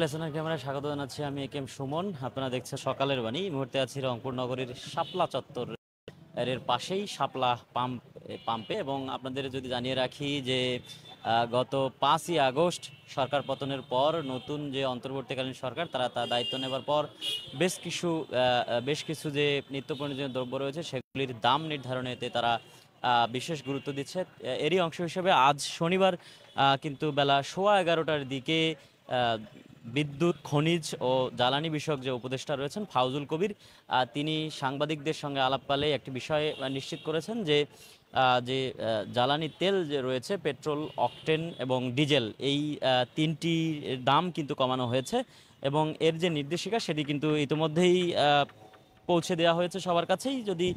লেসনের ক্যামেরায় স্বাগত জানাচ্ছি। আমি একেম সুমন। আপনারা দেখছেন সকালের বাণী। এই মুহূর্তে আছি রংপুর নগরীর শাপলা চত্বর এর পাশেই শাপলা পাম্পে এবং আপনাদের যদি জানিয়ে রাখি যে গত 5ই আগস্ট সরকার পতনের পর নতুন যে অন্তর্বর্তীকালীন সরকার তারা তার দায়িত্ব নেবার পর বেশ কিছু যে নিত্য প্রয়োজনীয় দ্রব্য রয়েছে সেগুলির দাম নির্ধারণেতে তারা বিশেষ গুরুত্ব দিচ্ছে। এরই অংশ হিসেবে আজ শনিবার কিন্তু বেলা 11:15টার দিকে আহ, বিদ্যুৎ খনিজ ও জ্বালানি বিষয়ক যে উপদেষ্টা রয়েছেন ফাউজুল কবির, তিনি সাংবাদিকদের সঙ্গে আলাপকালে একটি বিষয় নিশ্চিত করেছেন যে যে জ্বালানি তেল যে রয়েছে পেট্রোল, অকটেন এবং ডিজেল, এই তিনটি দাম কিন্তু কমানো হয়েছে এবং এর যে নির্দেশিকা সেটি কিন্তু ইতিমধ্যেই পৌঁছে দেওয়া হয়েছে সবার কাছেই। যদি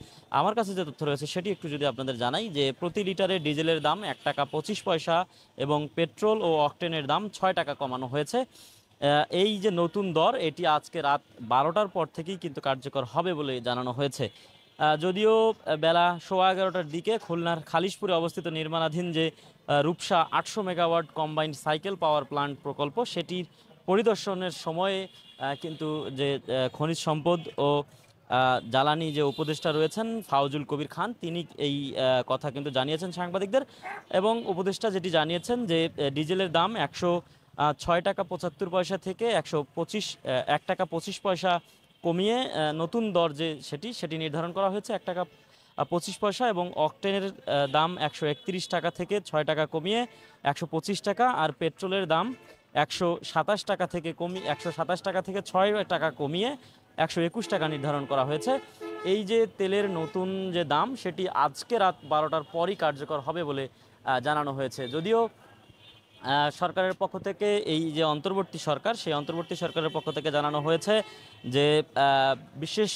আমার কাছে যে তথ্য রয়েছে সেটি একটু যদি আপনাদের জানাই যে প্রতি লিটারে ডিজেলের দাম 1 টাকা 25 পয়সা এবং পেট্রোল ও অকটেনের দাম 6 টাকা কমানো হয়েছে। এই যে নতুন দর এটি আজকে রাত 12টার পর থেকেই কিন্তু কার্যকর হবে বলে জানানো হয়েছে। যদিও বেলা 11:15টার দিকে খুলনার খালিশপুরে অবস্থিত নির্মাণাধীন যে Rupsha 800 megawatt combined cycle power plant প্রকল্প সেটির পরিদর্শনের সময়ে কিন্তু যে খনিজ সম্পদ ও জ্বালানি যে উপদেষ্টা রয়েছেন ফাউজুল কবির খান, তিনি এই কথা কিন্তু জানিয়েছেন সাংবাদিকদের। এবং উপদেষ্টা যেটি জানিয়েছেন যে ডিজেলের দাম 6 টাকা 75 পয়সা থেকে 1 টাকা 25 পয়সা কমিয়ে নতুন দর যে সেটি নির্ধারণ করা হয়েছে 1 টাকা 25 পয়সা এবং অকটেনের দাম 131 টাকা থেকে 6 টাকা কমিয়ে 125 টাকা, আর পেট্রোলের দাম 127 টাকা থেকে 6 টাকা কমিয়ে 121 টাকা নির্ধারণ করা হয়েছে। এই যে তেলের নতুন যে দাম সেটি আজকে রাত 12টার পরই কার্যকর হবে বলে জানানো হয়েছে। যদিও সরকারের পক্ষ থেকে এই যে অন্তর্বর্তী সরকার সেই অন্তর্বর্তী সরকারের পক্ষ থেকে জানানো হয়েছে যে বিশেষ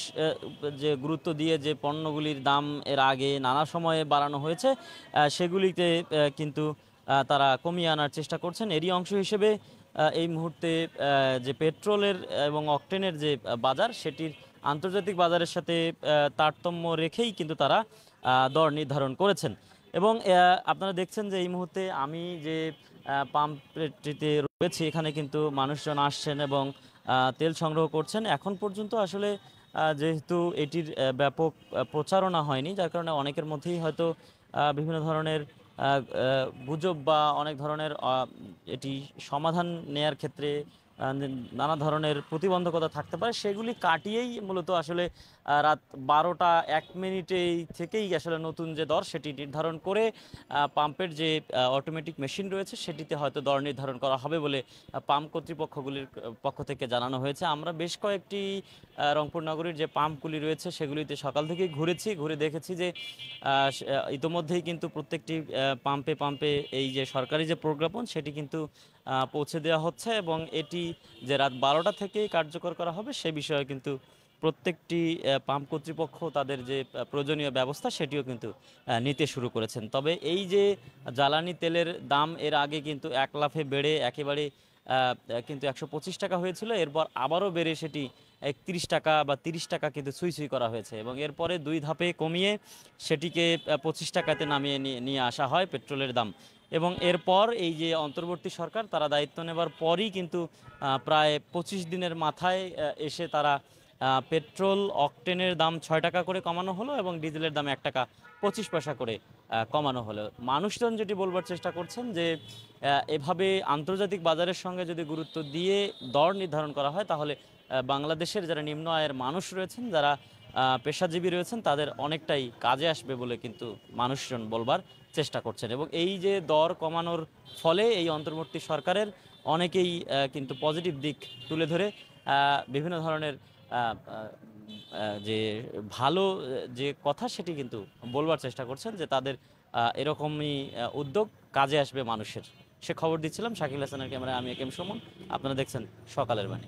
যে গুরুত্ব দিয়ে যে পণ্যগুলির দাম এর আগে নানা সময়ে বাড়ানো হয়েছে সেগুলিতে কিন্তু তারা কমিয়ে আনার চেষ্টা করছেন। এরই অংশ হিসেবে এই মুহূর্তে যে পেট্রোলের এবং অকটেনের যে বাজার সেটির আন্তর্জাতিক বাজারের সাথে তারতম্য রেখেই কিন্তু তারা দর নির্ধারণ করেছেন। এবং আপনারা দেখছেন যে এই মুহূর্তে আমি যে পাম্পটিতে রয়েছে এখানে কিন্তু মানুষজন আসছেন এবং তেল সংগ্রহ করছেন। এখন পর্যন্ত আসলে যেহেতু এটির ব্যাপক প্রচারণা হয়নি, যার কারণে অনেকের মধ্যেই হয়তো বিভিন্ন ধরনের গুজব বা অনেক ধরনের এটি সমাধান নেয়ার ক্ষেত্রে নানা ধরনের প্রতিবন্ধকতা থাকতে পারে, সেগুলি কাটিয়েই মূলত আসলে রাত 12টা 1 মিনিটেই থেকেই আসলে নতুন যে দর সেটি নির্ধারণ করে পাম্পের যে অটোমেটিক মেশিন রয়েছে সেটিতে হয়তো দর নির্ধারণ করা হবে বলে পাম্প কর্তৃপক্ষগুলির পক্ষ থেকে জানানো হয়েছে। আমরা বেশ কয়েকটি রংপুর নগরীর যে পাম্পগুলি রয়েছে সেগুলিতে সকাল থেকেই ঘুরে দেখেছি যে ইতোমধ্যেই কিন্তু প্রত্যেকটি পাম্পে পাম্পে এই যে সরকারি যে প্রজ্ঞাপন সেটি কিন্তু পৌঁছে দেওয়া হচ্ছে এবং এটি যে রাত 12টা থেকেই কার্যকর করা হবে সে বিষয়ে কিন্তু প্রত্যেকটি পাম্প কর্তৃপক্ষ তাদের যে প্রয়োজনীয় ব্যবস্থা সেটিও কিন্তু নিতে শুরু করেছেন। তবে এই যে জ্বালানি তেলের দাম এর আগে কিন্তু এক লাফে বেড়ে একেবারে কিন্তু 125 টাকা হয়েছিল, এরপর আবারও বেড়ে সেটি 31 টাকা বা 30 টাকা কিন্তু ছুঁই করা হয়েছে এবং এরপরে 2 ধাপে কমিয়ে সেটিকে 25 টাকাতে নামিয়ে নিয়ে আসা হয় পেট্রোলের দাম। এবং এরপর এই যে অন্তর্বর্তী সরকার তারা দায়িত্ব নেবার পরই কিন্তু প্রায় 25 দিনের মাথায় এসে তারা পেট্রোল অকটেনের দাম 6 টাকা করে কমানো হলো এবং ডিজেলের দাম 1 টাকা 25 পয়সা করে কমানো হলো। মানুষজন যেটি বলবার চেষ্টা করছেন যে এভাবে আন্তর্জাতিক বাজারের সঙ্গে যদি গুরুত্ব দিয়ে দর নির্ধারণ করা হয় তাহলে বাংলাদেশের যারা নিম্ন আয়ের মানুষ রয়েছেন, যারা পেশাজীবী রয়েছেন তাদের অনেকটাই কাজে আসবে বলে কিন্তু মানুষজন বলবার চেষ্টা করছেন। এবং এই যে দর কমানোর ফলে এই অন্তর্বর্তী সরকারের অনেকেই কিন্তু পজিটিভ দিক তুলে ধরে বিভিন্ন ধরনের যে ভালো যে কথা সেটি কিন্তু বলবার চেষ্টা করছেন যে তাদের এরকমই উদ্যোগ কাজে আসবে মানুষের। সে খবর দিচ্ছিলাম। শাকিল হাসানের ক্যামেরায় আমি একেম সুমন। আপনারা দেখছেন সকালের বাণী।